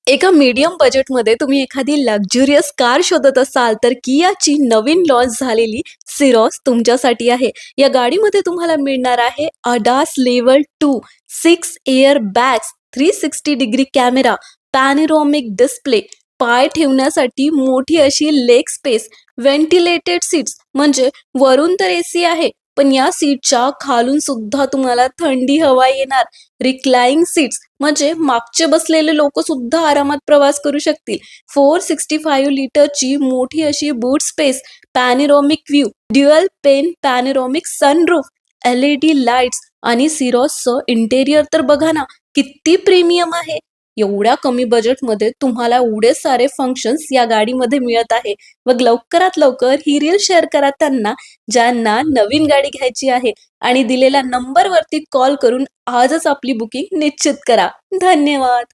एका मीडियम बजेटमध्ये तुम्ही एखादी लक्झुरियस कार शोधत असाल तर कियाची नवीन लॉन्च झालेली सिरॉस तुमच्यासाठी आहे. या गाडीमध्ये तुम्हाला मिळणार आहे ADAS level 2, 6 air bags, 360 degree camera, पॅनोरॉमिक display, पाय ठेवण्यासाठी मोठी अशी लेग स्पेस, व्हेंटिलेटेड सीट्स म्हणजे वरून तर एसी आहे, पण या सीटच्या खालून सुद्धा तुम्हाला थंडी हवा येणार. रिक्लाइंग सीट्स म्हणजे मागचे बसलेले लोक सुद्धा आरामात प्रवास करू शकतील. 465 लिटरची मोठी अशी boot space, panoramic view, dual pane panoramic sunroof, LED lights आणि सिरॉसचं इंटेरियर तर बघा ना, किती प्रीमियम आहे. एवढ्या कमी बजेटमध्ये तुम्हाला एवढे सारे फंक्शन्स या गाडीमध्ये मिळत आहे. मग लवकरात लवकर ही रील शेअर करा त्यांना, ज्यांना नवीन गाडी घ्यायची आहे, आणि दिलेल्या नंबरवरती कॉल करून आजच आपली बुकिंग निश्चित करा. धन्यवाद.